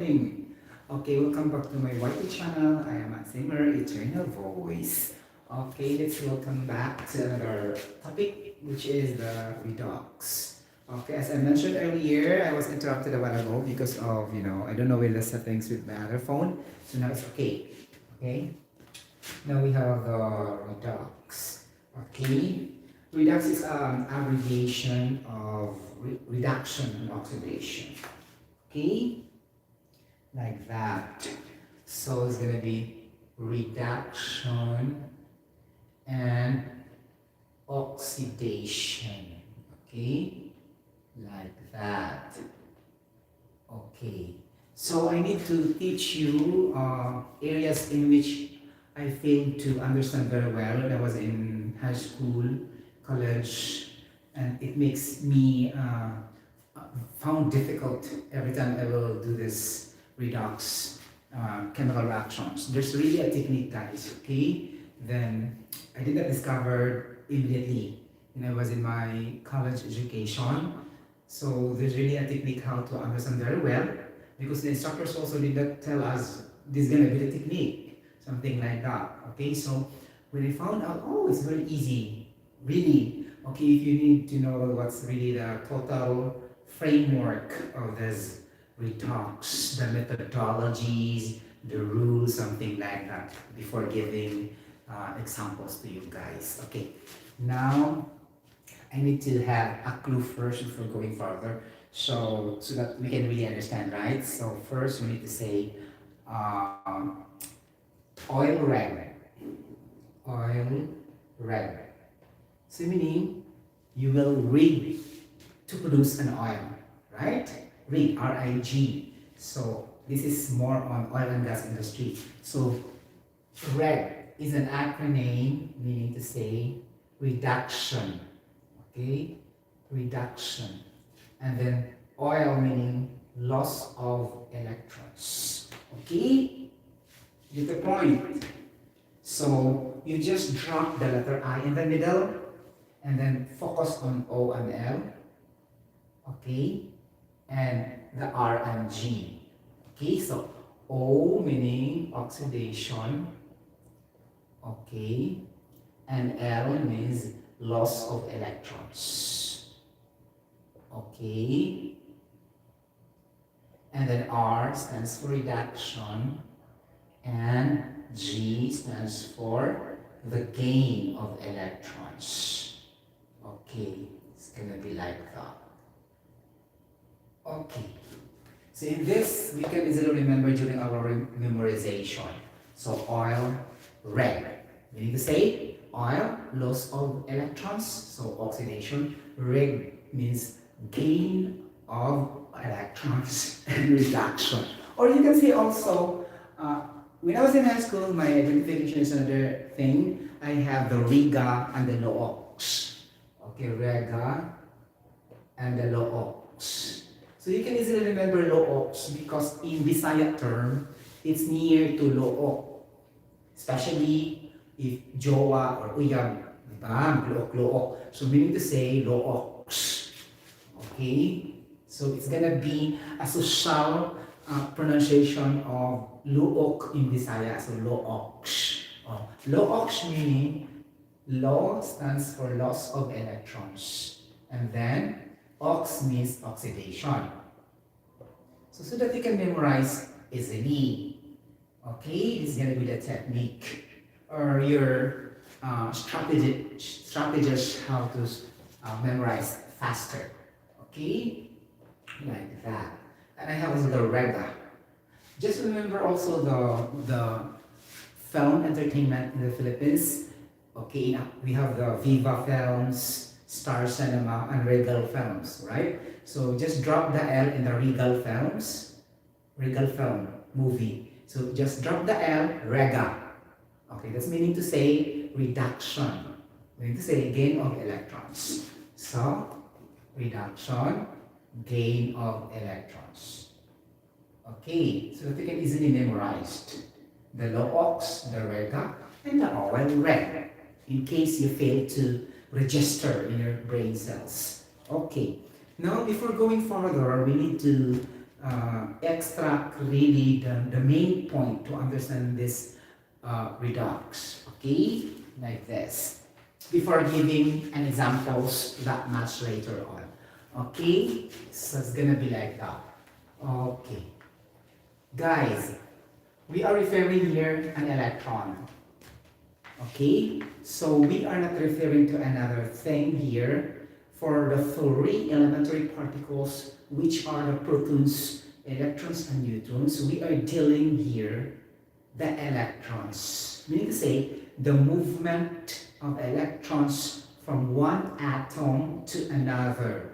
Okay, welcome back to my YT channel. I am Engr, Eternal Voice. Okay, let's welcome back to another topic, which is the redox. Okay, as I mentioned earlier, I was interrupted a while ago because of, I don't know where the settings with my other phone. So now it's okay. Okay, now we have the redox. Okay, redox is an abbreviation of reduction and oxidation. Okay, like that. So it's going to be reduction and oxidation. Okay, like that. Okay, so I need to teach you areas in which I failed to understand very well when I was in high school, college, and it makes me found difficult every time I will do this redox chemical reactions. There's really a technique, guys, okay? Then I did not discover immediately when I was in my college education. So there's really a technique how to understand very well because the instructors also did not tell us this is gonna be the technique, something like that. Okay, so when I found out, oh, it's very easy, really. Okay, if you need to know what's really the total framework of this redox, the methodologies, the rules, something like that, before giving examples to you guys. Okay, now I need to have a clue first before going further, so that we can really understand, right? So first we need to say um, oil red, oil red. So meaning you will rig to produce an oil, right? Rig, R-I-G. So this is more on oil and gas industry. So RED is an acronym meaning to say reduction, okay? Reduction. And then oil meaning loss of electrons, okay? Get the point. So you just drop the letter I in the middle and then focus on O and L, okay? And the R and G. Okay, so O meaning oxidation, okay? And L means loss of electrons, okay? And then R stands for reduction, and G stands for the gain of electrons. Okay, it's gonna be like that. Okay, so in this we can easily remember during our memorization. So oil, red, meaning to say oil, loss of electrons, so oxidation. Red means gain of electrons and reduction. Or you can say also, when I was in high school, my identification is another thing. I have the Riga and the Loox. Okay, Riga and the Loox. So you can easily remember Loox because in Bisaya term, it's near to Look. Especially if Jowa or Uyab, diba? Look. So meaning to say Loox. Okay? So it's gonna be a social pronunciation of Luok in Bisaya, so Loox. Loox meaning Lo stands for loss of electrons. And then Ox means oxidation. So that you can memorize easily. Okay, this is going to be the technique or your strategies how to memorize faster. Okay, like that. And I have also the Rega. Just remember also the film entertainment in the Philippines. Okay, we have the Viva Films, Star Cinema, and Regal Films, right? So just drop the L in the Regal Films, Regal Film movie. So just drop the L, Rega. Okay, that's meaning to say reduction. Meaning to say gain of electrons. So, reduction, gain of electrons. Okay, so that you can easily memorize the Loox, the Rega, and the oil red, in case you fail to register in your brain cells. Okay, now before going further, we need to extract really the main point to understand this redox. Okay, like this. Before giving an examples that much later on. Okay, so it's gonna be like that. Okay, guys, we are referring here an electron. Okay, so we are not referring to another thing here. For the three elementary particles, which are the protons, electrons, and neutrons, we are dealing here the electrons. Meaning to say, the movement of electrons from one atom to another.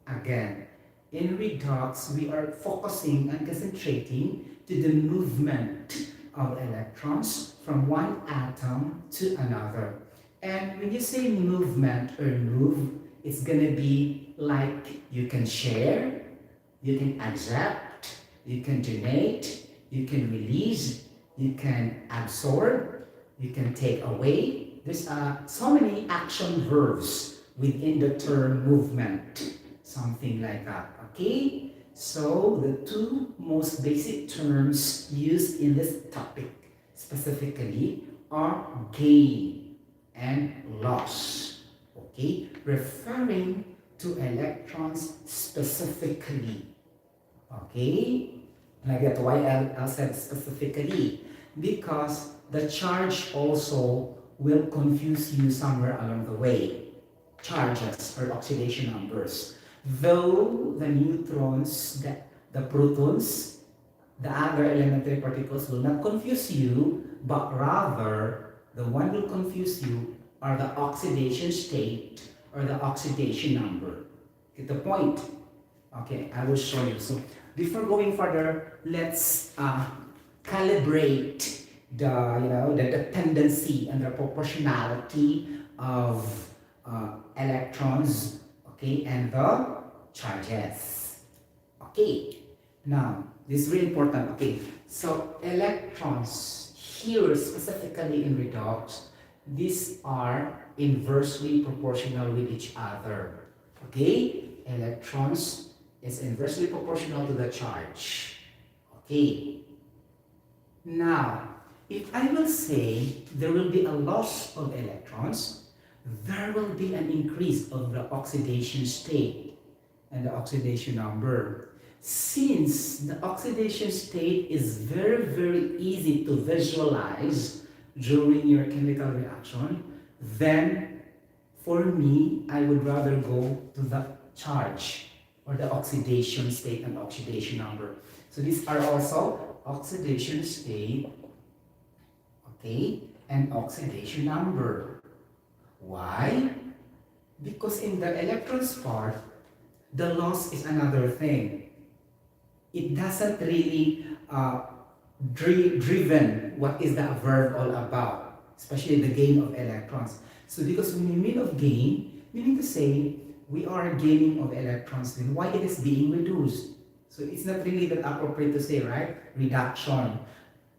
Again, in redox, we are focusing and concentrating to the movement of electrons from one atom to another. And when you say movement or move, it's gonna be like you can share, you can accept, you can donate, you can release, you can absorb, you can take away. There's so many action verbs within the term movement, something like that, okay? So the two most basic terms used in this topic specifically are gain and loss, okay? Referring to electrons specifically, okay? Like that, why I said specifically? Because the charge also will confuse you somewhere along the way. Charges or oxidation numbers. Though the neutrons, the protons, the other elementary particles will not confuse you, but rather the one will confuse you are the oxidation state or the oxidation number. Get the point? Okay, I will show you. So before going further, let's calibrate the tendency and the proportionality of electrons, okay, and the charges. Okay, now this is really important. Okay, so electrons here specifically in redox, these are inversely proportional with each other. Okay, electrons is inversely proportional to the charge. Okay, now if I will say there will be a loss of electrons, there will be an increase of the oxidation state and the oxidation number. Since the oxidation state is very, very easy to visualize during your chemical reaction, then for me, I would rather go to the charge or the oxidation state and oxidation number. So these are also oxidation state, okay, and oxidation number. Why? Because in the electrons part, the loss is another thing. It doesn't really driven what is that verb all about, especially the gain of electrons. So because when we mean of gain, meaning to say we are gaining of electrons, then why it is being reduced? So it's not really that appropriate to say, right? Reduction.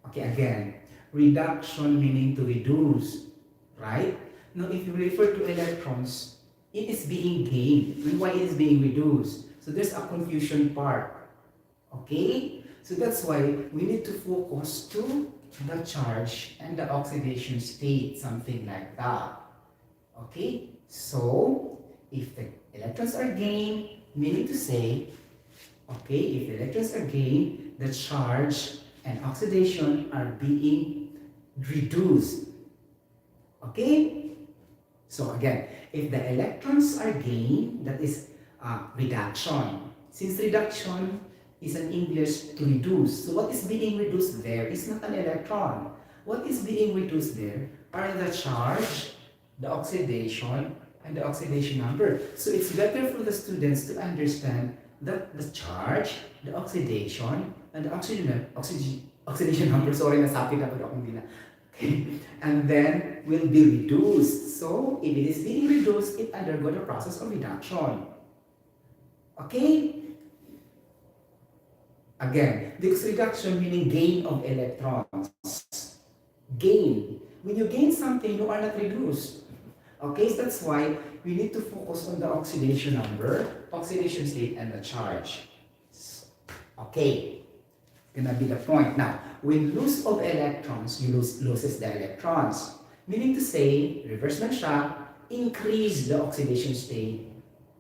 Okay, again, reduction meaning to reduce, right? Now, if you refer to electrons, it is being gained. And why it is being reduced? So there's a confusion part. Okay? So that's why we need to focus to the charge and the oxidation state, something like that. Okay? So, if the electrons are gained, meaning to say, okay, if the electrons are gained, the charge and oxidation are being reduced. Okay? So again, if the electrons are gained, that is reduction. Since reduction is an English to reduce, so what is being reduced there is not an electron. What is being reduced there are the charge, the oxidation, and the oxidation number. So it's better for the students to understand that the charge, the oxidation, and the oxidation number, sorry, nasapit ako akong dila. Okay. And then will be reduced. So if it is being reduced, it undergo the process of reduction. Okay? Again, because reduction meaning gain of electrons. Gain. When you gain something, you are not reduced. Okay, so that's why we need to focus on the oxidation number, oxidation state, and the charge. Okay, gonna be the point. Now, when loss of electrons, you loses the electrons. Meaning to say, reverse lang siya, increase the oxidation state,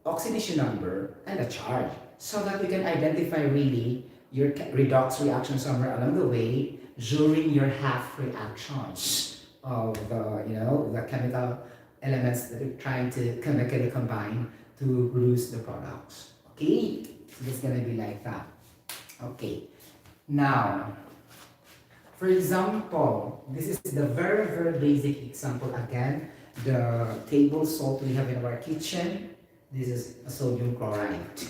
oxidation number, and the charge. So that we can identify really your redox reaction somewhere along the way during your half reactions of the chemical elements that you're trying to chemically combine to produce the products. Okay, so it's gonna be like that. Okay, now, for example, this is the very, very basic example again. The table salt we have in our kitchen. This is a sodium chloride.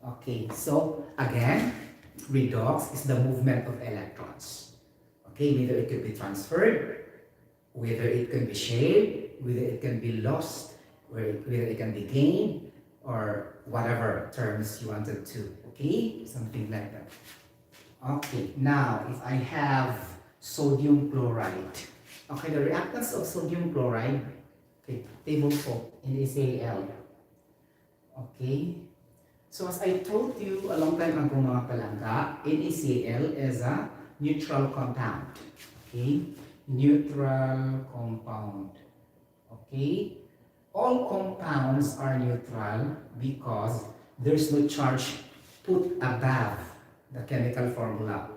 Okay, so again, redox is the movement of electrons. Okay, whether it could be transferred, whether it can be shared, whether it can be lost, whether it can be gained, or whatever terms you wanted to. Okay, something like that. Okay, now if I have sodium chloride. Okay, the reactants of sodium chloride, okay, table salt, NaCl. Okay, so as I told you a long time ago mga palangga, NaCl is a neutral compound. Okay, neutral compound. Okay, all compounds are neutral because there's no charge put above the chemical formula.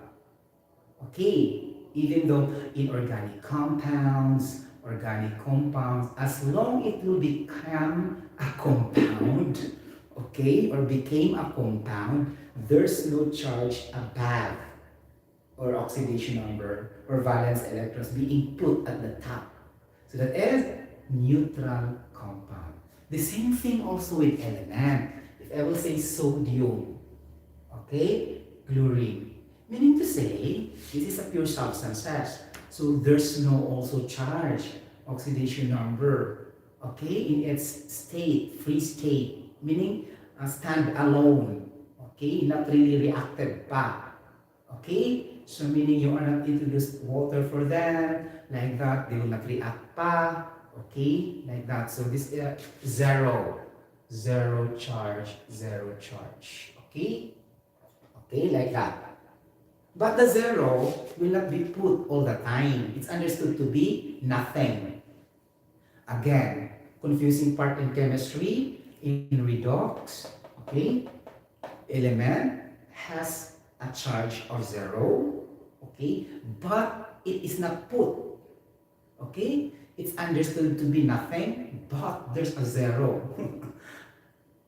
Okay, even though inorganic compounds, organic compounds, as long it will become a compound, okay, or became a compound, there's no charge above or oxidation number or valence electrons being put at the top. So that is neutral compound. The same thing also with element. If I will say sodium, okay, chlorine, meaning to say this is a pure substance, so there's no also charge, oxidation number, okay, in its state, free state, meaning stand alone, okay, not really reacted pa, okay, so meaning you are not introduced water for them, like that, they will not react pa, okay, like that. So this is zero charge, okay, okay, like that. But the zero will not be put all the time. It's understood to be nothing. Again, confusing part in chemistry, in redox, okay, element has a charge of zero, okay, but it is not put, okay, it's understood to be nothing, but there's a zero.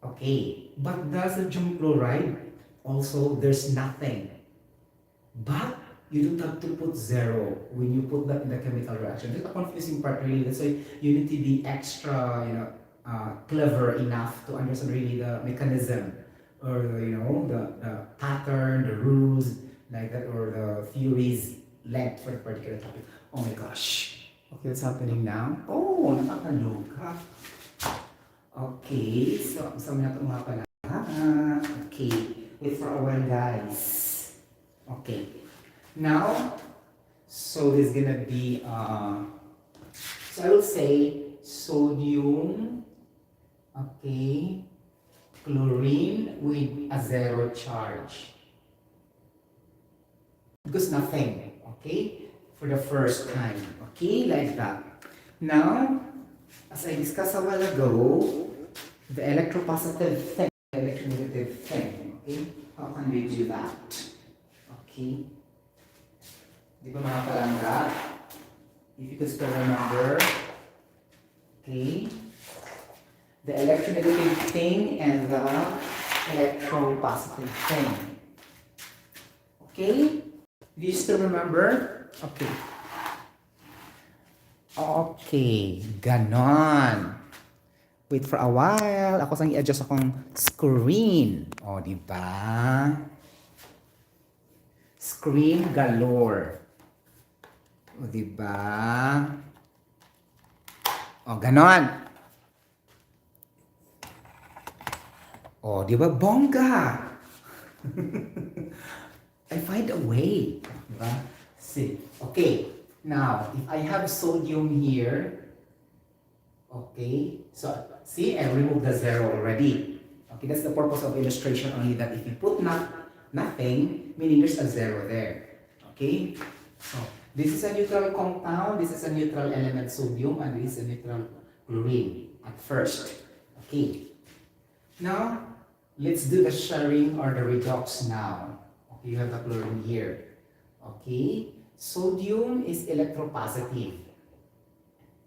Okay, but the sodium chloride, also there's nothing, but you don't have to put zero when you put that in the chemical reaction. That's a confusing part really. That's why you need to be extra, clever enough to understand really the mechanism or the pattern, the rules like that, or the theories length for a particular topic. Oh my gosh. Okay, what's happening now? Oh, nakakaloka. Okay, so sabi na ito mga pala. Okay, wait for a while guys. Okay, now, so there's gonna be, so I will say sodium, okay, chlorine with a zero charge. Because nothing, okay, for the first time, okay, like that. Now, as I discussed a while ago, the electropositive thing, the electronegative thing, okay, how can we do that? Okay. Di ba mga palangga? If you could still remember, okay, the electronegative thing and the electropositive thing. Okay? Do you still remember? Okay. Okay, ganon. Wait for a while. Ako sang i-adjust akong screen. O, di ba? Screen galore. O, diba? O, ganon. O, diba? Bongga! I find a way. Diba? See. Okay. Now, if I have sodium here, okay, so, see, I removed the zero already. Okay, that's the purpose of illustration only, that if you put nothing, meaning there's a zero there. Okay? So, this is a neutral compound, this is a neutral element sodium, and this is a neutral chlorine at first. Okay. Now, let's do the sharing or the redox now. Okay, you have the chlorine here. Okay. Sodium is electropositive.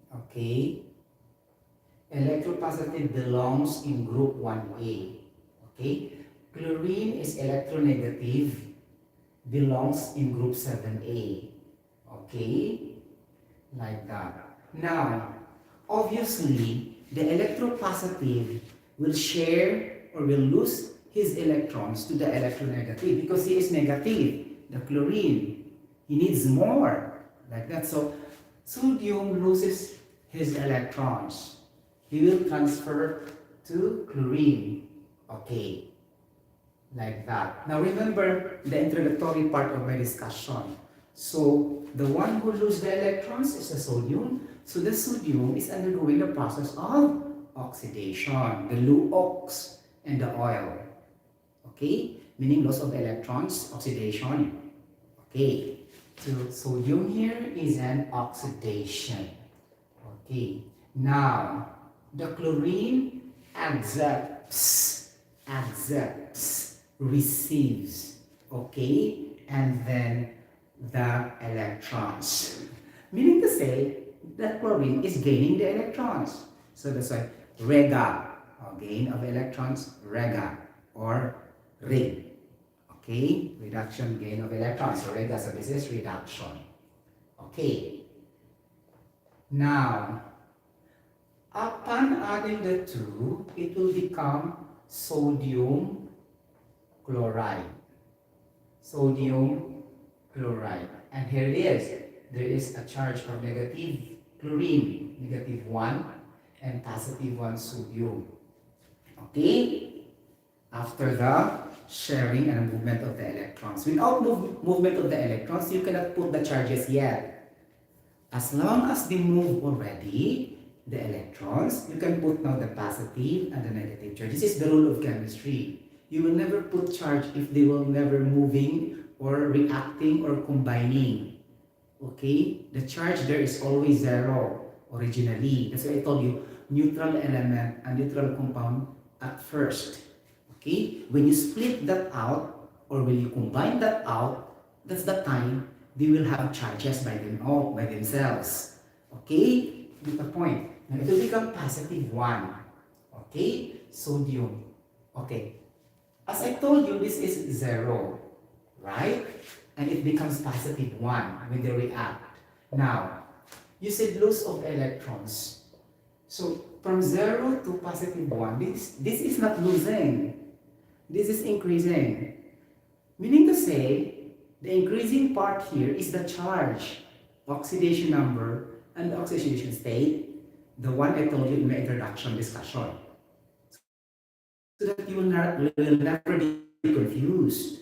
Okay. Electropositive belongs in group 1A. Okay. Chlorine is electronegative, belongs in group 7A. Okay. Like that. Now, obviously, the electropositive will share or will lose his electrons to the electronegative because he is negative, the chlorine. He needs more, like that. So, sodium loses his electrons. He will transfer to chlorine. Okay, like that. Now remember the introductory part of my discussion. So, the one who loses the electrons is the sodium. So, the sodium is undergoing the process of oxidation, the luox and the oil. Okay, meaning loss of electrons, oxidation. Okay, so sodium here is an oxidation. Okay, now the chlorine accepts, receives, okay, and then the electrons. Meaning to say that chlorine is gaining the electrons. So that's why rega, gain of electrons, rega, or ring. Okay, reduction, gain of electrons. So rega, so this is reduction. Okay. Now, upon adding the two, it will become sodium chloride. Sodium chloride. And here it is. There is a charge of negative chlorine, negative 1, and positive 1 sodium. Okay? After the sharing and movement of the electrons. Without movement of the electrons, you cannot put the charges yet. As long as they move already, the electrons, you can put now the positive and the negative charge. This is the rule of chemistry. You will never put charge if they will never moving or reacting or combining. Okay? The charge there is always zero originally. That's why I told you, neutral element and neutral compound at first. Okay? When you split that out or when you combine that out, that's the time they will have charges by themselves. Okay? Get the point. Now it will become positive 1. Okay? Sodium. Okay. As I told you, this is 0. Right? And it becomes positive 1 when they react. Now, you said loss of electrons. So, from 0 to positive 1, this is not losing. This is increasing. Meaning to say, the increasing part here is the charge, oxidation number, and the oxidation state, the one I told you in my introduction discussion. So that you will never be confused.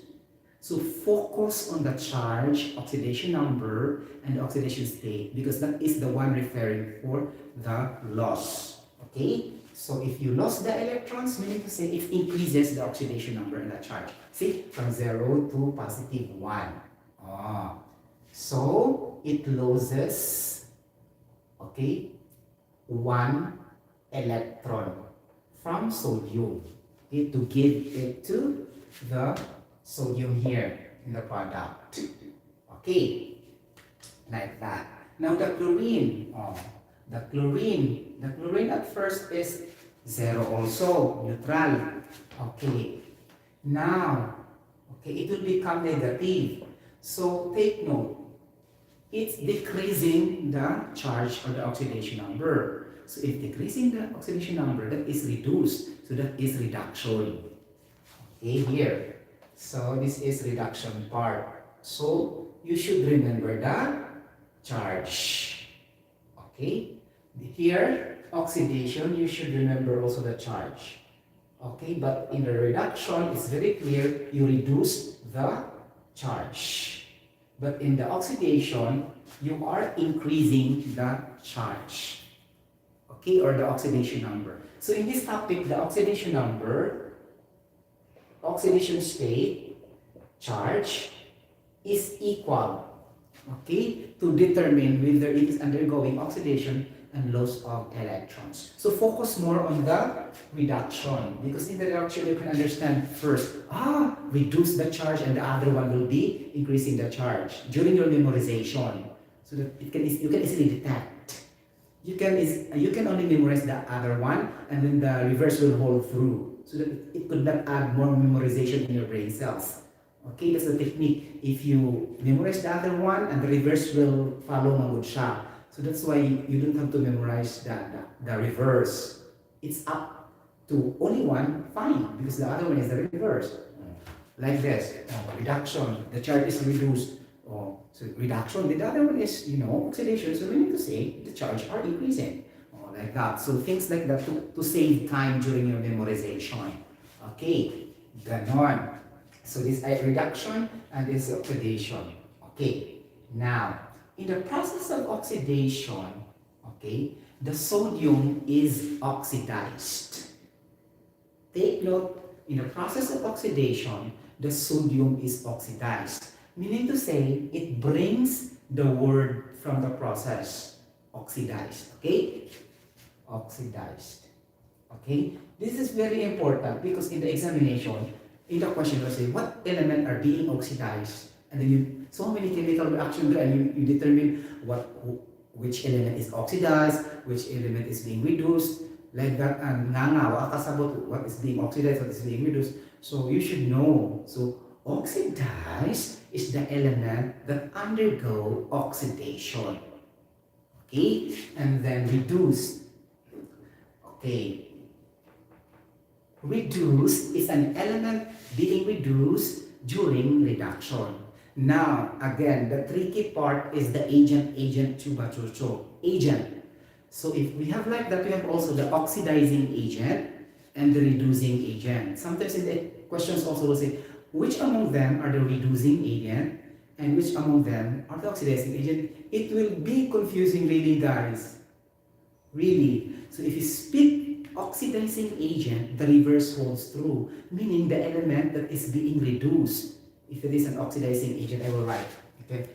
So focus on the charge, oxidation number, and the oxidation state because that is the one referring for the loss. Okay? So if you lost the electrons, meaning to say it increases the oxidation number and the charge. See, from 0 to positive 1. So it loses, okay, 1 electron from sodium, okay, to give it to the sodium here in the product. Okay, like that. Now the chlorine, the chlorine at first is 0 also, neutral. Okay, now, okay, it will become negative. So take note, it's decreasing the charge or the oxidation number. So if decreasing the oxidation number, that is reduced. So that is reduction. Okay, here. So this is reduction part. So you should remember the charge. Okay? Here, oxidation, you should remember also the charge. Okay, but in the reduction, it's very clear, you reduce the charge. But in the oxidation, you are increasing the charge. Okay, or the oxidation number. So in this topic, the oxidation number, oxidation state, charge is equal, okay, to determine whether it is undergoing oxidation and loss of electrons. So focus more on the reduction, because in the reduction you can understand first, reduce the charge and the other one will be increasing the charge during your memorization, so that you can easily detect. You can only memorize the other one, and then the reverse will hold through, so that it could not add more memorization in your brain cells. Okay, that's the technique. If you memorize the other one, and the reverse will follow magud siya. So that's why you don't have to memorize the reverse. It's up to only one, fine, because the other one is the reverse. Like this, reduction, the charge is reduced. So reduction, the other one is, oxidation. So we need to say the charge are increasing. Like that. So things like that to save time during your memorization. Okay, ganon. So this is reduction and this is oxidation. Okay, now in the process of oxidation, okay, the sodium is oxidized. Take note, in the process of oxidation, the sodium is oxidized. Meaning to say, it brings the word from the process, oxidized. Okay? Oxidized. Okay? This is very important because in the examination, in the question will say, what element are being oxidized? And then so many chemical reactions there, and you determine which element is oxidized, which element is being reduced, like that, and kasabot what is being oxidized, what is being reduced. So you should know. So oxidized is the element that undergo oxidation. Okay, and then reduced. Okay, reduced is an element being reduced during reduction. Now, again, the tricky part is the agent, agent. So if we have like that, we have also the oxidizing agent and the reducing agent. Sometimes in the questions also will say, which among them are the reducing agent and which among them are the oxidizing agent? It will be confusing really, guys. Really. So if you speak oxidizing agent, the reverse holds true, meaning the element that is being reduced. If it is an oxidizing agent, I will write. Okay,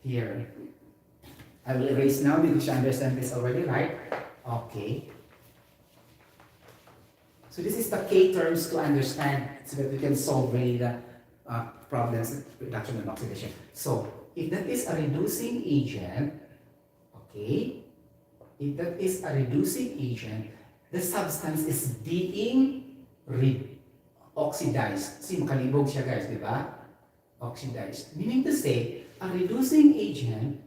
here. I will erase now because you understand this already, right? Okay. So this is the K terms to understand so that we can solve really the problems, reduction and oxidation. So if that is a reducing agent, okay, if that is a reducing agent, the substance is being oxidized. See, makalibog siya, guys, di ba? Oxidized. Meaning to say, a reducing agent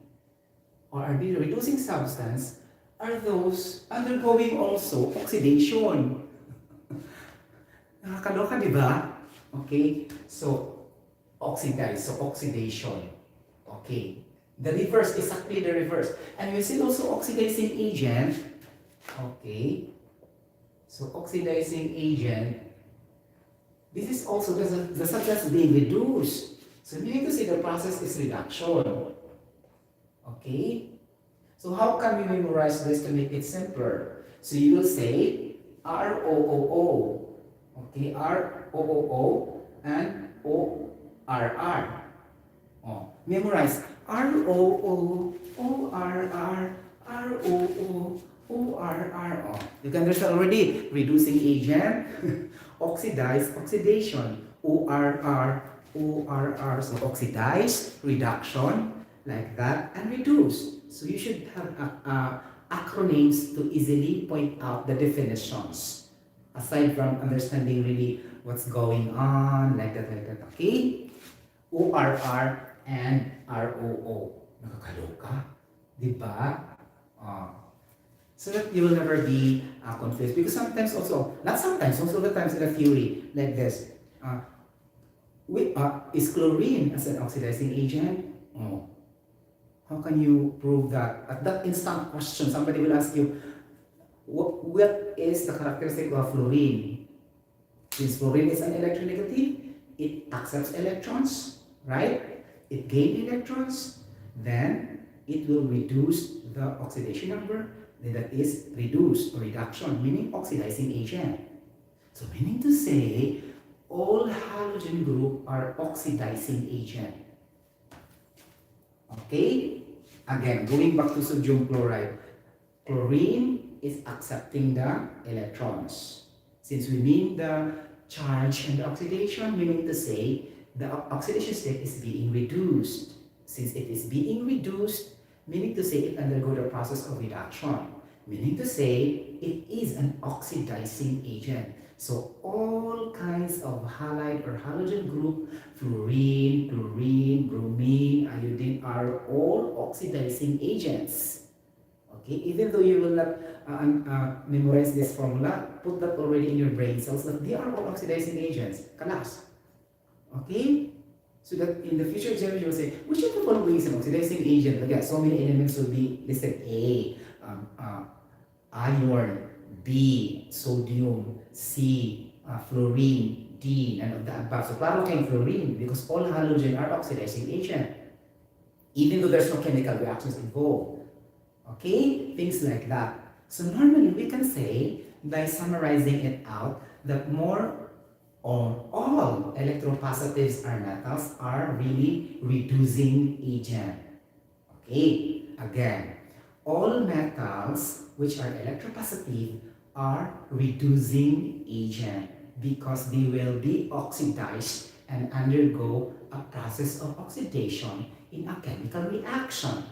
or a reducing substance are those undergoing also oxidation. Nakakaloka, di ba? Okay, so oxidized, so oxidation. Okay, the reverse is exactly the reverse. And we see also oxidizing agent. Okay, so oxidizing agent, this is also the substance being reduced. So you need to see the process is reduction. Okay? So how can we memorize this to make it simpler? So you will say ROOO. Okay, ROOO and ORR. Memorize ROO, ORR, ROO, ORR. You can understand already. Reducing agent, oxidized, oxidation, ORR, ORR. So oxidized, reduction, like that, and reduce. So you should have acronyms to easily point out the definitions. Aside from understanding really what's going on, like that, okay? ORR and ROO. Nakakaloka, di ba? So that you will never be confused. Because sometimes also, not sometimes, most of the times in the theory, like this, is chlorine as an oxidizing agent? How can you prove that? At that instant question, somebody will ask you, what is the characteristic of fluorine? Since fluorine is an electronegative, it accepts electrons, right? It gains electrons, then it will reduce the oxidation number, then that is reduced or reduction, meaning oxidizing agent. So meaning to say, all halogen group are oxidizing agent. Okay? Again, going back to sodium chloride. Chlorine is accepting the electrons. Since we mean the charge and the oxidation, meaning to say the oxidation state is being reduced. Since it is being reduced, meaning to say it undergo the process of reduction. Meaning to say it is an oxidizing agent. So all kinds of halide or halogen group, fluorine, chlorine, bromine, iodine are all oxidizing agents. Okay, even though you will not memorize this formula, put that already in your brain cells that they are all oxidizing agents. Kalas. Okay? So that in the future exam you will say, which of the following is an oxidizing agent? Again, so many elements will be listed. A, iron, B, sodium, C, fluorine, D, none of the above. So klaro kayong fluorine because all halogen are oxidizing agent. Even though there's no chemical reactions involved. Okay? Things like that. So normally we can say, by summarizing it out, that more or all electropositives or metals are really reducing agent. Okay? Again, all metals which are electropositive are reducing agent because they will be oxidized and undergo a process of oxidation in a chemical reaction.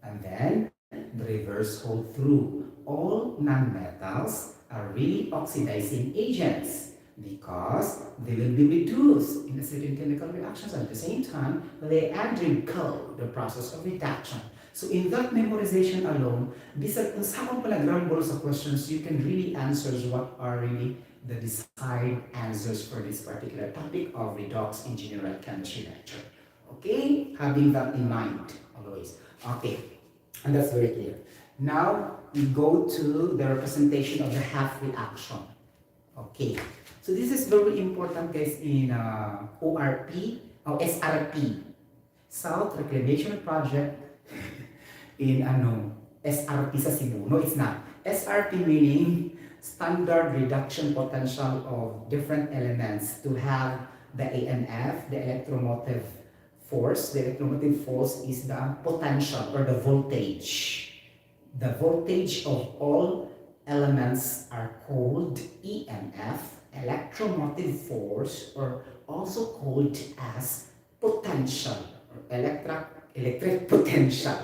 And then the reverse hold true. All nonmetals are really oxidizing agents because they will be reduced in a certain chemical reactions. At the same time, they undergo the process of reduction. So in that memorization alone, bisag kung saan pala ground balls of questions, you can really answer what are really the desired answers for this particular topic of redox in general chemistry lecture. Okay? Having that in mind always. Okay. And that's very clear. Now, we go to the representation of the half reaction. Okay. So this is very important, guys, in ORP or SRP, South Reclamation Project in SRP sa Cebu. No, it's not. SRP meaning standard reduction potential of different elements to have the AMF, the electromotive force. The electromotive force is the potential or the voltage. The voltage of all elements are called EMF, electromotive force, or also called as potential or electric potential.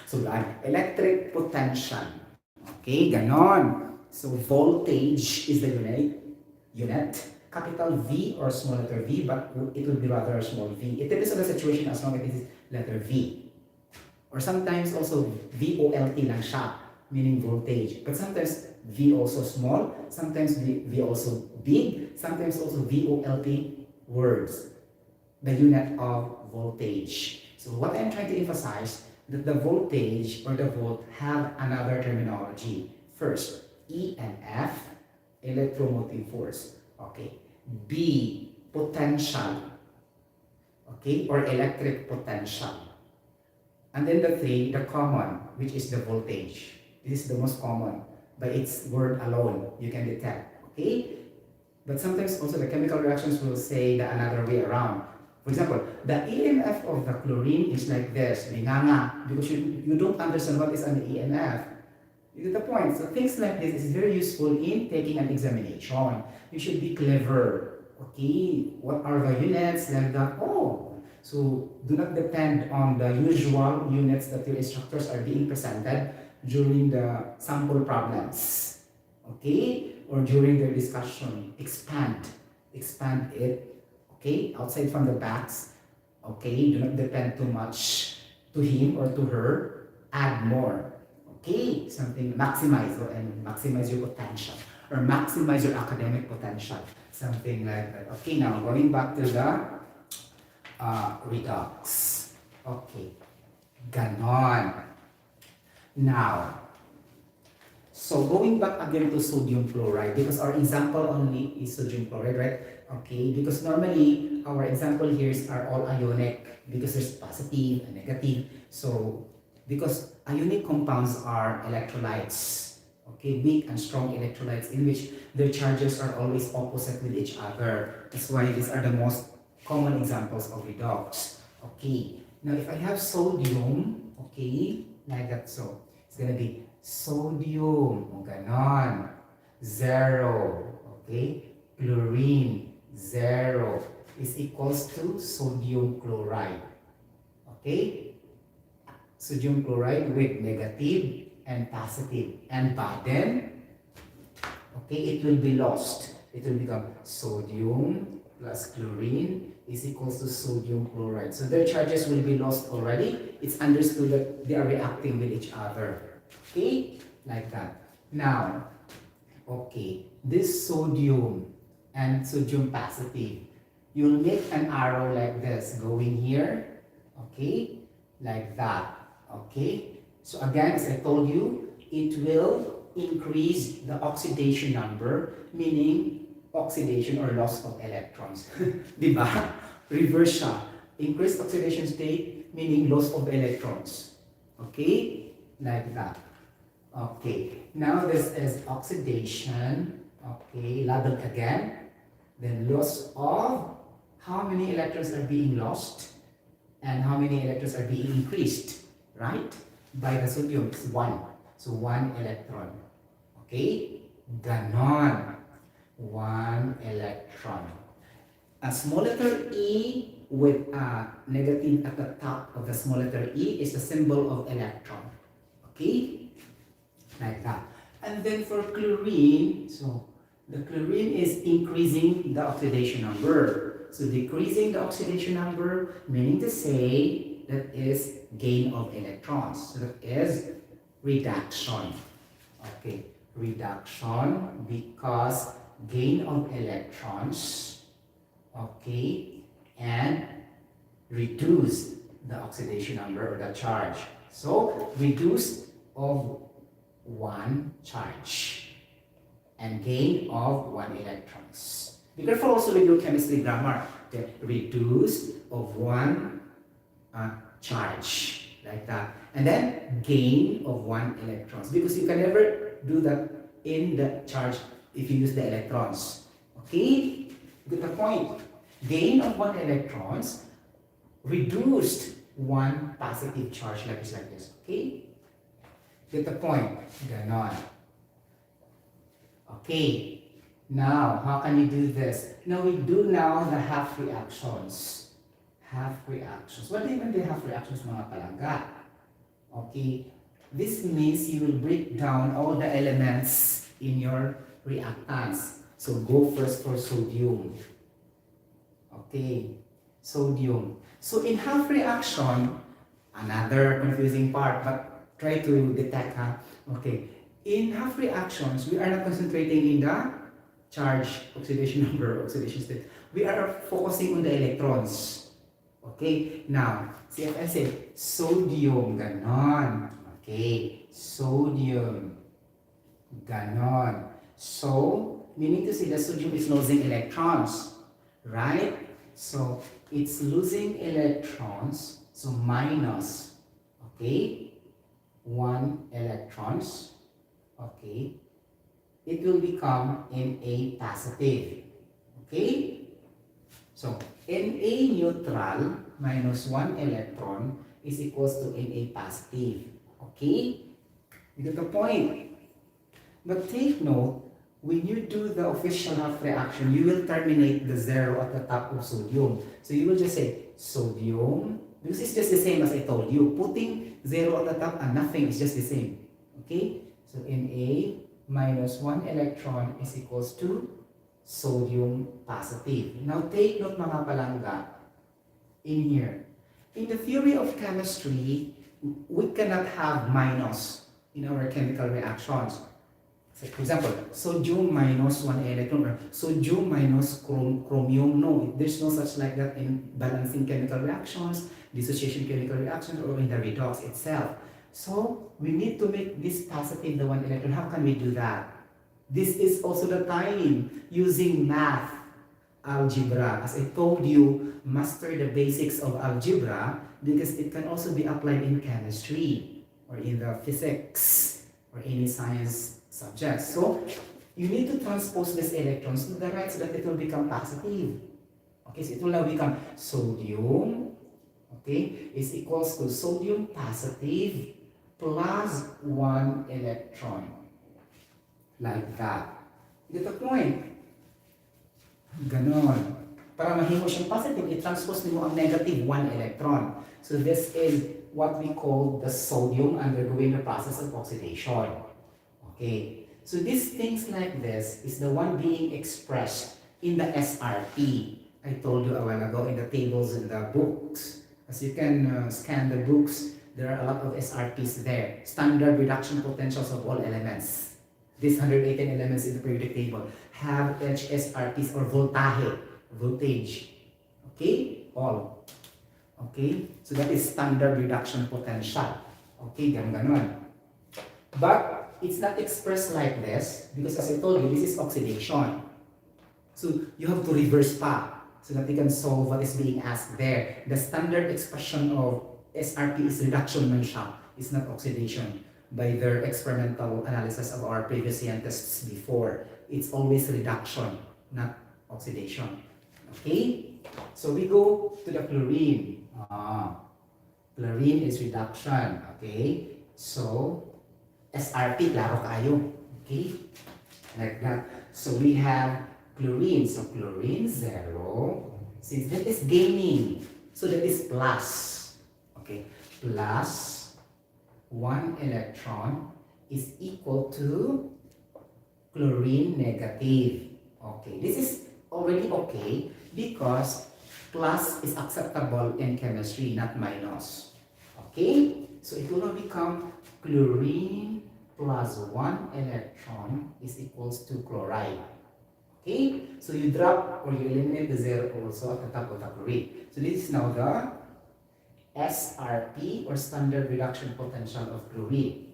So, electric potential. Okay, ganon. So, voltage is the unit. Capital V or small letter v, but it will be rather small v. It depends on the situation as long as it is letter V. Or sometimes also VOLT lang siya, meaning voltage. But sometimes V also small, sometimes V also big, sometimes also VOLT words, the unit of voltage. So what I'm trying to emphasize, that the voltage or the volt have another terminology. First, EMF, electromotive force. Okay. B, potential. Okay, or electric potential. And then the three, the common, which is the voltage. This is the most common. By its word alone, you can detect. Okay? But sometimes also the chemical reactions will say the another way around. For example, the EMF of the chlorine is like this, binganga, because you don't understand what is an EMF. You get the point. So things like this is very useful in taking an examination. You should be clever. Okay, what are the units like that? Oh, so do not depend on the usual units that your instructors are being presented during the sample problems. Okay, or during their discussion. Expand it. Okay, outside from the box. Okay, do not depend too much to him or to her. Add more. Okay, something maximize and maximize your potential or maximize your academic potential, something like that. Okay, now going back to the redox. Okay, ganon. Now, so going back again to sodium chloride, because our example only is sodium chloride, right? Okay, because normally our example here are all ionic because there's positive and negative. So because ionic compounds are electrolytes, Okay, weak and strong electrolytes in which their charges are always opposite with each other. That's why these are the most common examples of redox. Okay, now if I have sodium, okay, like that, so it's gonna be sodium, o ganon, 0, okay, chlorine, 0, is equals to sodium chloride, okay, sodium chloride with negative and positive, and then, okay, it will be lost. It will become sodium plus chlorine is equals to sodium chloride. So their charges will be lost already. It's understood that they are reacting with each other. Okay, like that. Now, okay, this sodium and sodium positive, you'll make an arrow like this going here, okay, like that, okay. So again, as I told you, it will increase the oxidation number, meaning oxidation or loss of electrons. Diba? Reverse siya. Increased oxidation state, meaning loss of electrons. Okay? Like that. Okay. Now this is oxidation. Okay. Labeled again. Then loss of how many electrons are being lost and how many electrons are being increased. Right? By the sodium is 1. So 1 electron. Okay? Ganon. 1 electron. A small letter E with a negative at the top of the small letter E is the symbol of electron. Okay? Like that. And then for chlorine, so the chlorine is increasing the oxidation number. So decreasing the oxidation number, meaning to say, that is gain of electrons. So that is reduction. Okay, reduction because gain of electrons, okay, and reduce the oxidation number or the charge. So reduce of 1 charge and gain of 1 electrons. Be careful also with your chemistry grammar. Okay, reduce of 1 charge, like that, and then gain of 1 electrons, because you can never do that in the charge if you use the electrons. Okay, get the point. Gain of 1 electrons, reduced 1 positive charge, like this. Okay, get the point. Ganon. Okay, now how can you do this? Now we do now the half reactions. Half reactions. What do you mean by half reactions, mga palangga? Okay, this means you will break down all the elements in your reactants. So go first for sodium. Okay, sodium. So in half reaction, another confusing part, but try to detect, okay. In half reactions, we are not concentrating in the charge, oxidation number, oxidation state. We are focusing on the electrons. Okay, now, CFL say, sodium, ganon. Okay, sodium, ganon. So, meaning to say that sodium is losing electrons, right? So, it's losing electrons, so minus, okay, 1 electrons, okay, it will become Na positive, okay? So, Na neutral minus 1 electron is equals to Na positive. Okay? You get the point. But take note, when you do the official half reaction, you will terminate the 0 at the top of sodium. So you will just say sodium, because it's just the same as I told you. Putting 0 at the top and nothing is just the same. Okay? So Na minus 1 electron is equals to sodium positive. Now take note, mga palangga, in here. In the theory of chemistry, we cannot have minus in our chemical reactions. So for example, sodium minus 1 electron or sodium minus chromium. No, there's no such like that in balancing chemical reactions, dissociation chemical reactions, or in the redox itself. So we need to make this positive, the 1 electron. How can we do that? This is also the time using math, algebra. As I told you, master the basics of algebra because it can also be applied in chemistry or in the physics or any science subjects. So you need to transpose these electrons to the right so that it will become positive. Okay, so it will now become sodium, okay, is equals to sodium positive plus 1 electron. Like that. Get the point? Ganon. Para mahimo siyang positive, i-transpose mo ang negative 1 electron. So this is what we call the sodium undergoing the process of oxidation. Okay. So these things like this is the one being expressed in the SRP. I told you a while ago in the tables in the books. As you can scan the books, there are a lot of SRPs there. Standard reduction potentials of all elements. These 118 elements in the periodic table have HSRPs or voltage. Okay? All. Okay? So that is standard reduction potential. Okay, ganun. But it's not expressed like this because as I told you, this is oxidation. So you have to reverse pa so that you can solve what is being asked there. The standard expression of SRP is reduction man siya. It's not oxidation. By their experimental analysis of our previous tests before, it's always reduction, not oxidation. Okay? So we go to the chlorine. Chlorine is reduction. Okay? So, SRP, klaro kayo. Okay? Like that. So we have chlorine. So chlorine, 0. Since that is gaining, so that is plus. Okay? Plus 1 electron is equal to chlorine negative. Okay, this is already okay because plus is acceptable in chemistry, not minus. Okay, so it will now become chlorine plus 1 electron is equals to chloride. Okay, so you drop or you eliminate the 0 also at the top of the chlorine. So this is now the SRP or standard reduction potential of chlorine.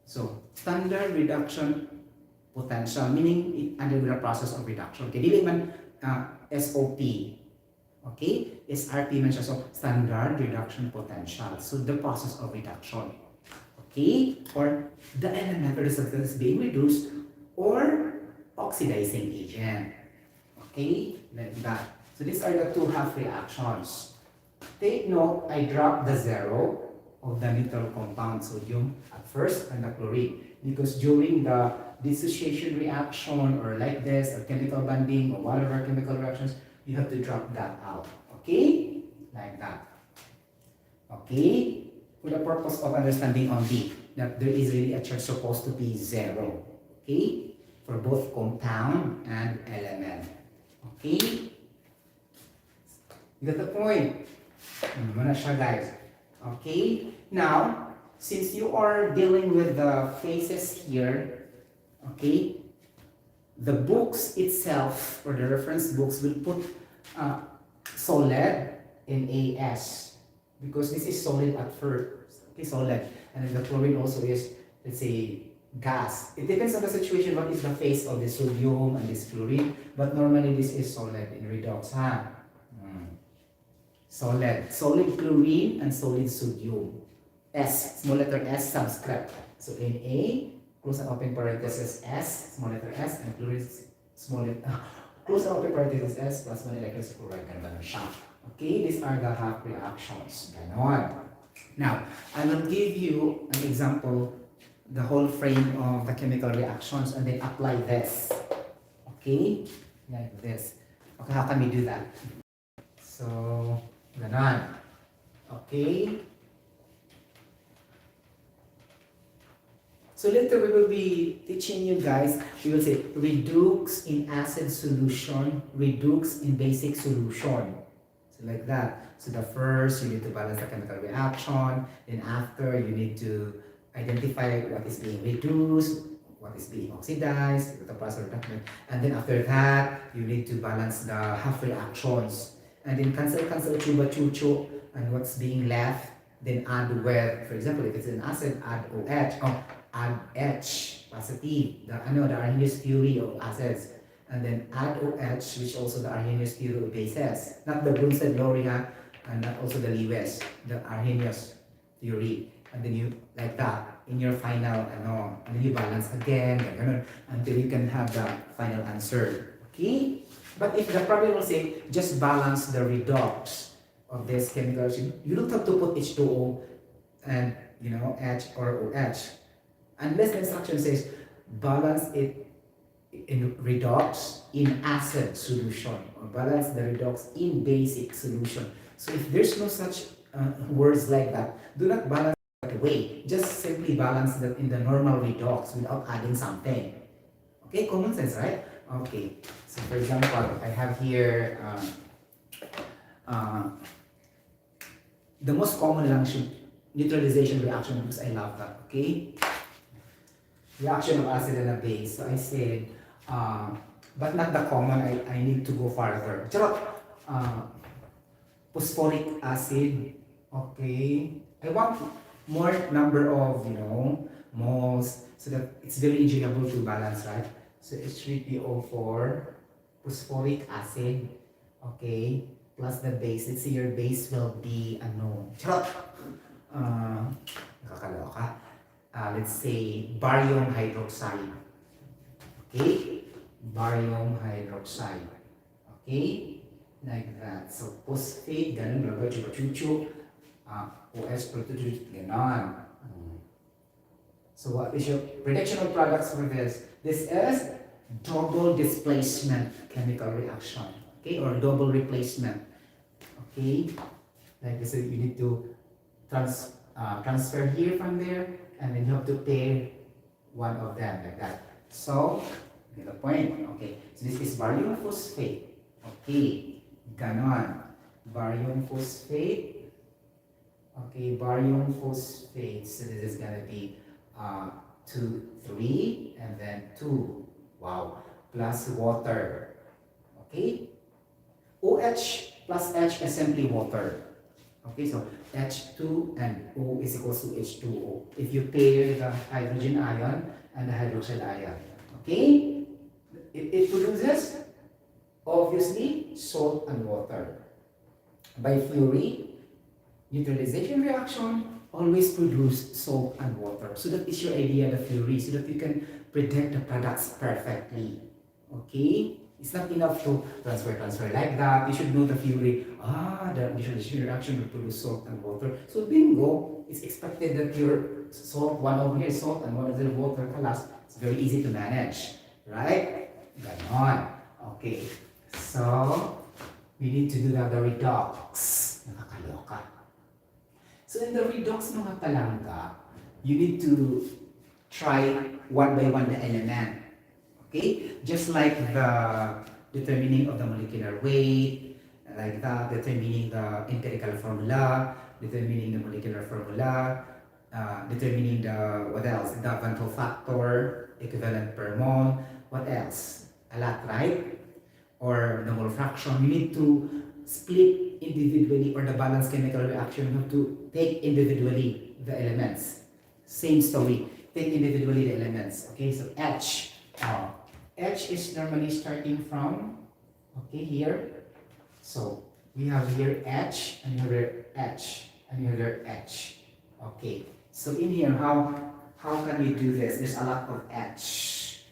So standard reduction potential meaning it undergo the process of reduction. Okay, dili man SOP. Okay, SRP man siya, so standard reduction potential. So the process of reduction. Okay, or the element or the substance being reduced or oxidizing agent. Okay, like that. So these are the two half reactions. Take note, I dropped the 0 of the neutral compound sodium at first and the chlorine because during the dissociation reaction or like this or chemical bonding or whatever chemical reactions, you have to drop that out. Okay? Like that. Okay? For the purpose of understanding only that there is really a charge supposed to be 0. Okay? For both compound and element. Okay? You got the point? Muna siya, guys. Okay? Now, since you are dealing with the phases here, okay, the books itself, or the reference books, will put solid in AS. Because this is solid at first. Okay, solid. And then the chlorine also is, let's say, gas. It depends on the situation, what is the phase of the sodium and this chlorine. But normally, this is solid in redox, ha? Solid chlorine and solid sodium. S, small letter S subscript. So Na, close and open parenthesis S, small letter S, and chlorine, small letter, close and open parenthesis S plus 1 electrons chloride. Ganun siya. Okay, these are the half reactions. Ganon. Now, I will give you an example, the whole frame of the chemical reactions, and then apply this. Okay, like this. Okay, how can we do that? So, ganon. Okay. So later we will be teaching you guys, we will say redox in acid solution, redox in basic solution. So like that. So the first, you need to balance the chemical reaction. Then after, you need to identify what is being reduced, what is being oxidized, the process of reduction. And then after that, you need to balance the half reactions. And then cancel, chuba, chucho, and what's being left, then add with, for example, if it's an acid, add OH, add H, positive, the Arrhenius theory of acids. And then add OH, which also the Arrhenius theory of bases. Not the Brunstad-Loria, and not also the Lewis, the Arrhenius theory. and then you, like that, in your final, ano, and then you balance again, ganun, until you can have the final answer. Okay? But if the problem will say, just balance the redox of this chemical reaction, you don't have to put H2O and, you know, H or OH. Unless the instruction says, balance it in redox in acid solution, or balance the redox in basic solution. So if there's no such words like that, do not balance that way. Just simply balance that in the normal redox without adding something. Okay, common sense, right? Okay, so for example, I have here the most common lang should neutralization reaction, because I love that. Okay, reaction of acid and a base. So I said, but not the common. I need to go farther. Charot. Phosphoric acid. Okay, I want more number of, you know, moles, so that it's very enjoyable to balance, right? So H3PO4, phosphoric acid, okay, plus the base. Let's say your base will be, ano, charot! Nakakaloka. Let's say barium hydroxide. Okay? Barium hydroxide. Okay? Like that. So phosphate, ganun, blaga, chuchu, OS, prototype, ganon. So what is your prediction of products for this? This is double displacement chemical reaction, okay, or double replacement, okay. Like this, you need to transfer here from there, and then you have to pair one of them like that. So, get the point, okay. So this is barium phosphate, okay, ganon, barium phosphate, okay, barium phosphate. So this is gonna be 2, 3, and then 2. Wow. Plus water. Okay? OH plus H is simply water. Okay, so H2 and O is equals to H2O. If you pair the hydrogen ion and the hydroxide ion. Okay? It produces, obviously, salt and water. By Fury, neutralization reaction always produce salt and water. So that is your idea, the Fury, so that you can predict the products perfectly. Okay? It's not enough to transfer like that. You should know the Fury. The neutralization reaction will produce salt and water. So bingo, it's expected that your salt, one over here is salt and one over there water collapse. It's very easy to manage. Right? Ganon. Okay. So, we need to do the redox. Nakakaloka. So in the redox mga palangga, you need to try one by one the element. Okay? Just like the determining of the molecular weight, like that, determining the empirical formula, determining the molecular formula, determining the, what else? The Van Hoff factor, equivalent per mole, what else? A lot, right? Or the mole fraction. You need to split individually, or the balanced chemical reaction, you have to take individually the elements. Same story. Take individually the elements. Okay, so H. H is normally starting from, okay, here. So we have here H, and you have here H, and you have here H. Okay, so in here, how can we do this? There's a lot of H.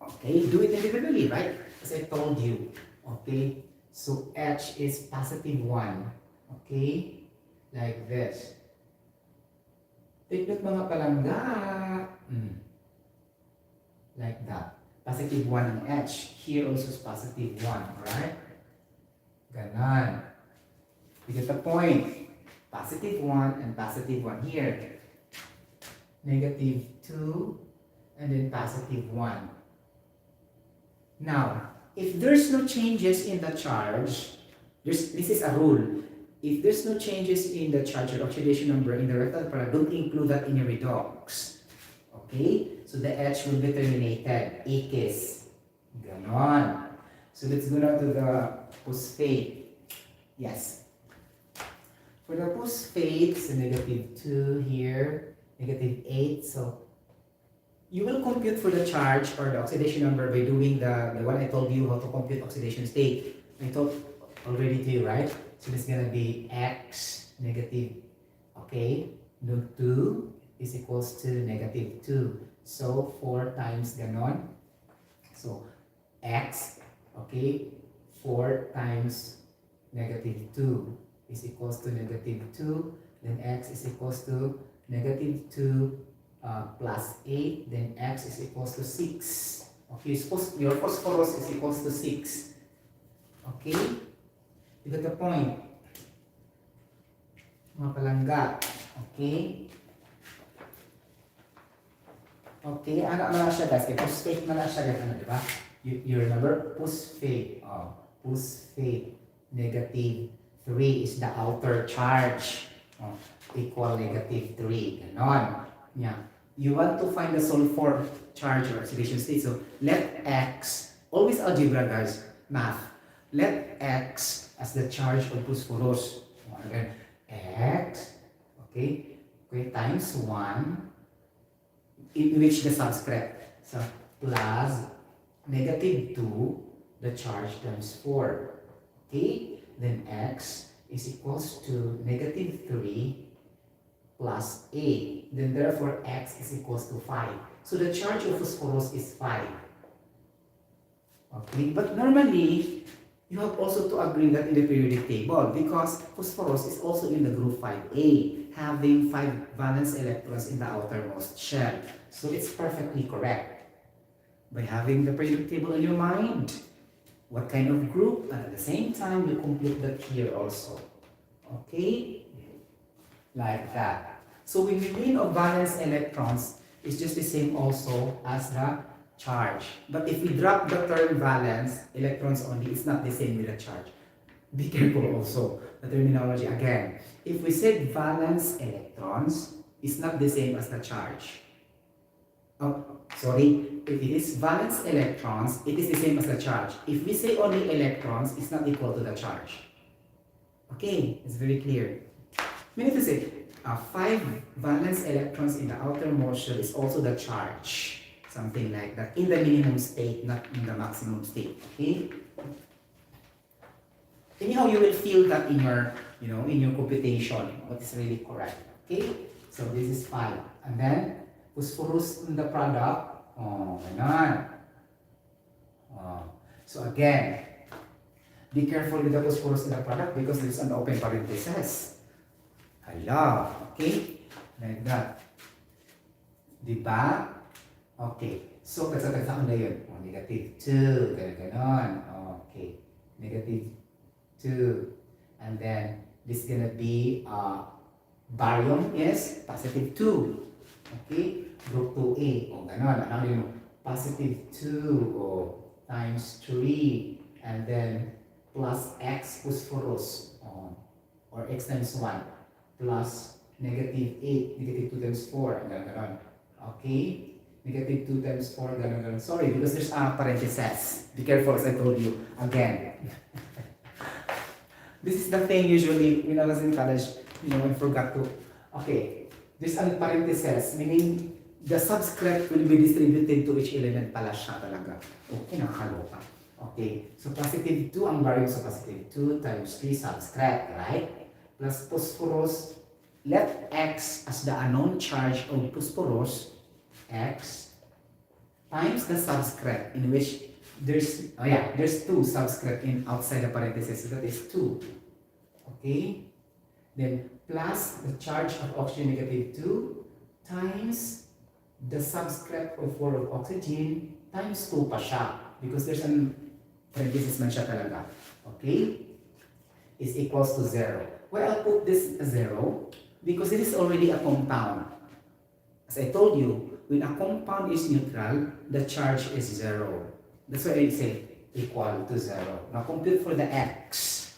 Okay, do it individually, right? As I told you. Okay, so H is positive 1. Okay, like this. Take note mga palangga. Like that. Positive 1 ang H. Here also is positive 1, right? Ganon. You get the point. Positive 1 and positive 1 here. Negative 2 and then positive 1. Now, if there's no changes in the charge, this is a rule. If there's no changes in the charge or oxidation number in the rectal product, don't include that in your redox. Okay? So the H will be terminated. Ikis. Ganon. So let's go now to the phosphate. Yes. For the phosphate, so negative 2 here, negative 8. So you will compute for the charge or the oxidation number by doing the one I told you how to compute oxidation state. I told already to you, right? So this is gonna be X negative, okay, no 2 is equals to negative 2. So 4 times ganon. So x, okay, 4 times negative 2 is equals to negative 2. Then x is equals to negative 2 plus 8. Then x is equals to 6. Okay, your phosphorus is equals to 6. Okay? You got the point? Mga palangga. Okay? Okay, ano na siya guys? Phosphate na siya guys. Ano, diba? You remember? Phosphate. Phosphate. Negative 3 is the outer charge. Equal negative 3. Ganon. Yeah. You want to find the sulfur charge or oxidation state. So, let X, always algebra guys, math. Let X as the charge of phosphorus. Again, X, okay, times 1, in which the subscript. So, plus negative 2, the charge times 4. Okay, then X is equals to negative 3 plus 8. Then therefore X is equals to 5. So the charge of phosphorus is 5. Okay, but normally you have also to agree that in the periodic table because phosphorus is also in the group 5A, having 5 valence electrons in the outermost shell. So it's perfectly correct. By having the periodic table in your mind, what kind of group, and at the same time you complete that here also. Okay? Like that. So when we mean of valence electrons, it's just the same also as the charge. But if we drop the term valence, electrons only, it's not the same with the charge. Be careful also, the terminology again. If we said valence electrons, it's not the same as the charge. If it is valence electrons, it is the same as the charge. If we say only electrons, it's not equal to the charge. Okay, it's very clear. Meaning to say, 5 valence electrons in the outermost shell is also the charge. Something like that. In the minimum state, not in the maximum state. Okay? Anyhow, you will feel that in your, in your computation, what is really correct. Okay? So this is 5. And then, phosphorus in the product. Ganon. So again, be careful with the phosphorus in the product because there is an open parenthesis. Hala. Okay? Like that. Diba? Okay. So, katsa-katsa na yun. Negative 2. Ganon. Okay. Negative 2. And then, this is gonna be barium is positive 2. Okay? Group 2A. Ganon. Ano yun? Positive 2. Times 3. And then, plus X phosphorus. Or X times 1. Plus negative 8, negative 2 times 4, ganon. Okay? Negative 2 times 4, ganon. Sorry, because there's a parenthesis. Be careful, as I told you. Again. This is the thing usually when I was in college, I forgot to. Okay, there's a parenthesis, meaning the subscript will be distributed to each element pala siya talaga. Okay, nakakaloka. Okay, so positive 2 ang barium sa positive 2 times 3 subscript, right? Plus phosphorus, let X as the unknown charge of phosphorus, X, times the subscript in which there's 2 subscript in outside the parenthesis, so that is 2. Okay? Then plus the charge of oxygen negative 2 times the subscript of 4 of oxygen times 2 pa siya because there's an parenthesis man siya talaga. Okay? Is equals to 0. Why I'll put this as 0? Because it is already a compound. As I told you, when a compound is neutral, the charge is 0. That's why I say equal to 0. Now compute for the x.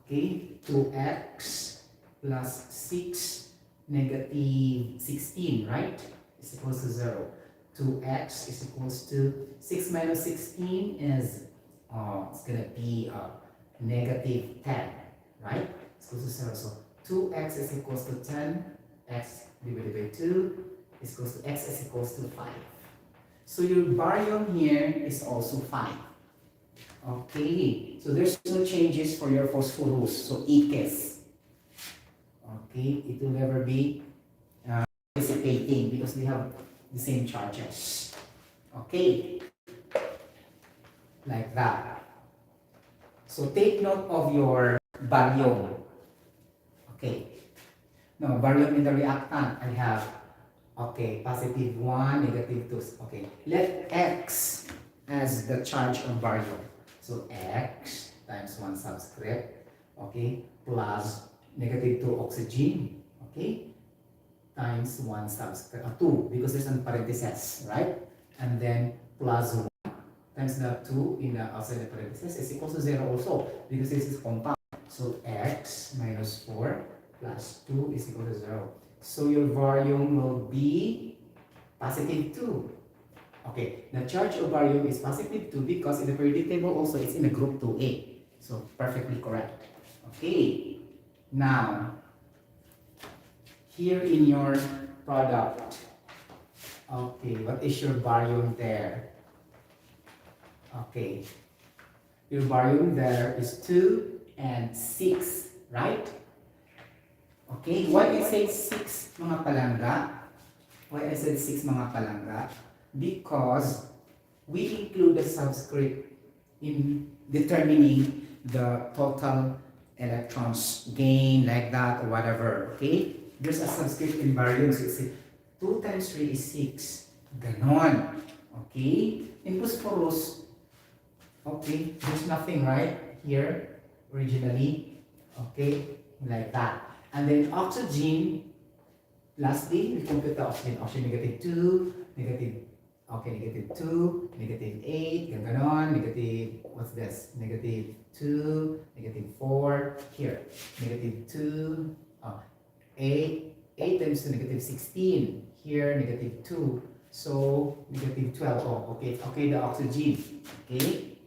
Okay, 2x plus 6 negative 16, right? Is equals to 0. 2x is equals to 6 minus 16 is it's gonna be negative 10, right? It's equals to 0. So 2x is equals to 10, x divided by 2 is equals to x is equals to 5. So your barium here is also 5. Okay, so there's no changes for your phosphorus, so ikis. Okay, it will never be reciprocating because they have the same charges. Okay, like that. So take note of your barium. Okay. No, barium in the reactant, I have, okay, positive 1, negative 2. Okay, let X as the charge of barium. So X times 1 subscript, okay, plus negative 2 oxygen, okay, times 1 subscript, 2, because there's an parenthesis, right? And then plus 1 times the 2 in the outside the parenthesis is equal to 0 also, because this is compound. So X minus 4 plus 2 is equal to 0. So your barium will be positive 2. Okay, the charge of barium is positive 2 because in the periodic table also it's in the group 2A. So perfectly correct. Okay, now here in your product, okay, what is your barium there? Okay, your barium there is 2 and 6, right? Okay, why I say 6 mga palangga? Why I said 6 mga palangga? Because we include the subscript in determining the total electrons gain, like that, or whatever. Okay? There's a subscript in barium, so it's 2 times 3 is 6. Ganon. Okay? In phosphorus, okay, there's nothing right here originally. Okay? Like that. And then oxygen, lastly, we compute the oxygen. Oxygen negative 2, negative, okay, negative 2, negative 8, ganon, negative, what's this? Negative 2, negative 4, here, negative 2, 8, 8 times 2, negative 16, here, negative 2, so negative 12, oh, okay, okay, the oxygen, okay?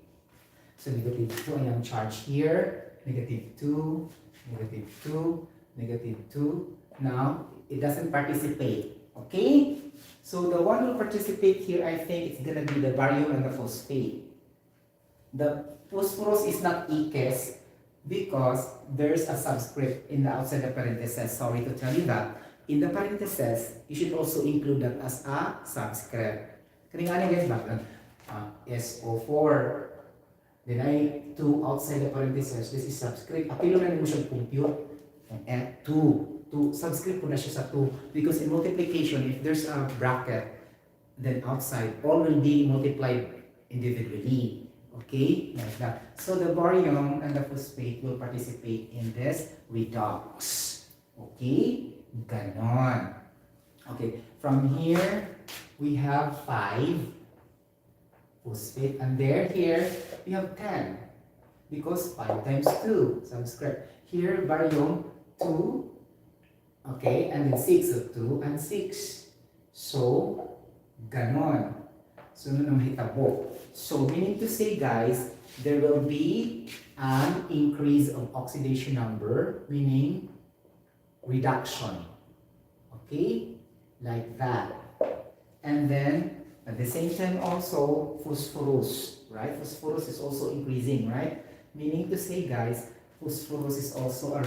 So negative 2, I am charged here, negative 2, negative 2, negative 2. Now, it doesn't participate. Okay? So, the one who participate here, I think it's going to be the barium and the phosphate. The phosphorus is not EKS because there's a subscript in the outside the parenthesis. Sorry to tell you that. In the parenthesis, you should also include that as a subscript. Kanina guys, bakit? SO4. Then I 2 outside the parenthesis. This is subscript. Apilo na mo siya compute. And 2 subscript po na siya sa 2 because in multiplication, if there's a bracket, then outside, all will be multiplied individually. Okay? Like that. So the barium and the phosphate will participate in this redox. Okay? Ganon. Okay. From here, we have 5 phosphate. And here, we have 10. Because 5 times 2, subscript. Here, barium, 2, okay, and then 6, so 2 and 6. So, ganon. So, ano mahitabo? So, meaning to say, guys, there will be an increase of oxidation number, meaning reduction. Okay? Like that. And then, at the same time also, phosphorus, right? Phosphorus is also increasing, right? Meaning to say, guys, phosphorus is also a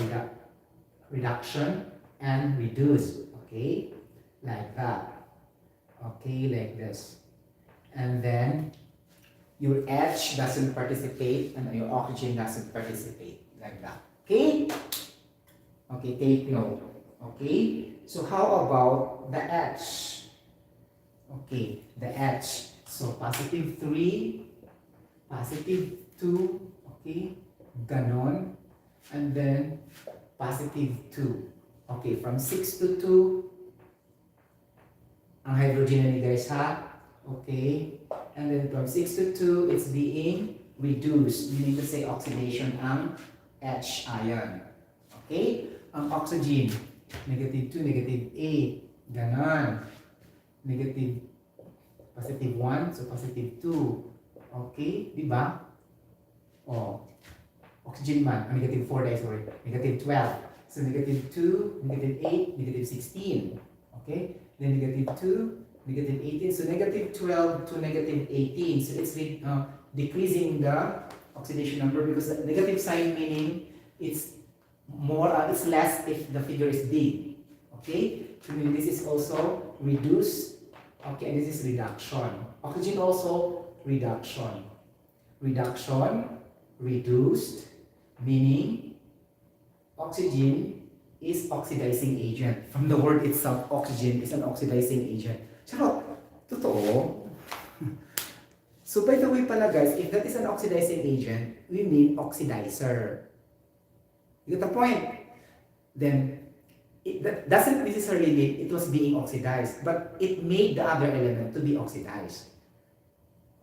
reduction and reduce, okay, like that, okay, like this. And then your H doesn't participate and your oxygen doesn't participate, like that. Okay, okay, take note. Okay, so how about the H? Okay, the H, so positive 3, positive 2, okay, ganon, and then positive 2. Okay, from 6 to 2, ang hydrogen na ni guys ha. Okay, and then from 6 to 2, it's being reduced, meaning to say oxidation ang H ion. Okay, ang oxygen, negative 2, negative 8, ganon. Negative, positive 1, so positive 2. Okay, di ba? Oh, oxygen man, negative 4 days, sorry, negative 12. So negative 2, negative 8, negative 16. Okay? Then negative 2, negative 18. So negative 12 to negative 18. So it's decreasing the oxidation number because the negative sign meaning it's more, it's less if the figure is big. Okay, so this is also reduced. Okay, and this is reduction. Oxygen also reduction. Reduction, reduced, meaning oxygen is oxidizing agent. From the word itself, oxygen is an oxidizing agent. Charot! Totoo. So by the way pala guys, if that is an oxidizing agent, we mean oxidizer. You get the point? Then, that doesn't necessarily mean it was being oxidized, but it made the other element to be oxidized.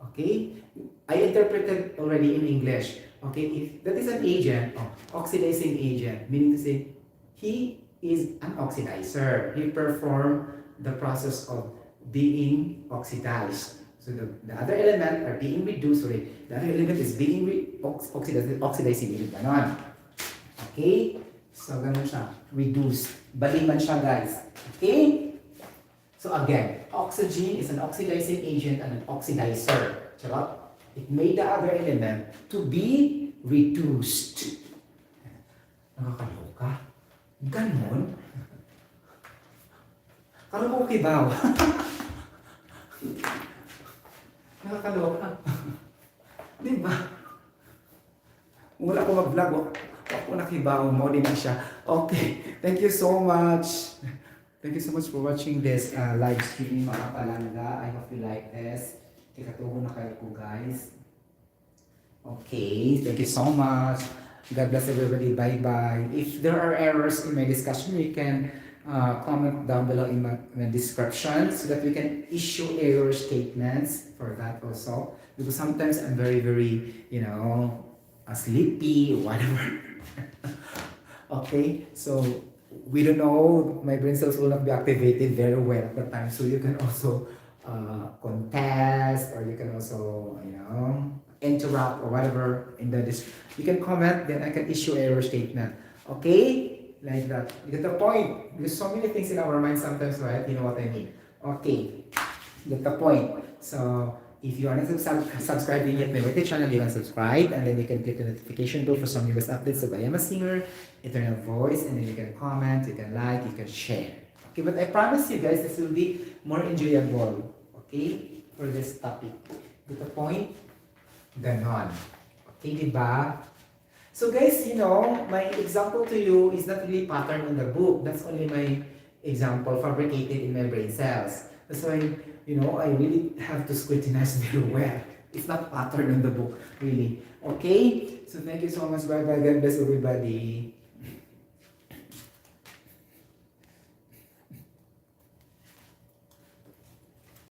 Okay? I interpreted already in English. Okay, if that is an agent, oxidizing agent, meaning to say, he is an oxidizer. He performed the process of being oxidized. So the other element are being reduced, sorry, the other element is being oxidizing agent. Ganon. Okay? So, ganun siya. Reduced. Baliman siya, guys. Okay? So, again, oxygen is an oxidizing agent and an oxidizer. Charot? It made the other element to be reduced. Nakakaloka. Ganon. Kaloka okay ba? Nakakaloka. Di ba? Wala ko mag-vlog. Ako nakibaw mo din na siya. Okay. Thank you so much. Thank you so much for watching this live stream, mga palangga. I hope you like this. Ikatubo na kayo po, guys. Okay. Thank you so much. God bless everybody. Bye-bye. If there are errors in my discussion, you can comment down below in my description so that we can issue error statements for that also. Because sometimes I'm very, sleepy, whatever. Okay, so we don't know, my brain cells will not be activated very well at the time. So you can also contest, or you can also, interrupt or whatever in the you can comment, then I can issue error statement. Okay? Like that. You get the point? There's so many things in our mind sometimes, right? You know what I mean? Okay. Get the point. So, if you are not subscribed yet to my channel, you can subscribe, and then you can click the notification bell for some newest updates of I Am a Singer, Eternal Voice, and then you can comment, you can like, you can share. Okay, but I promise you guys, this will be more enjoyable, okay, for this topic. Get the point? Ganon. Okay, diba? So guys, my example to you is not really patterned on the book. That's only my example fabricated in my brain cells. That's why, I really have to scrutinize very well. It's not patterned on the book, really. Okay? So thank you so much. Bye-bye. God bless everybody.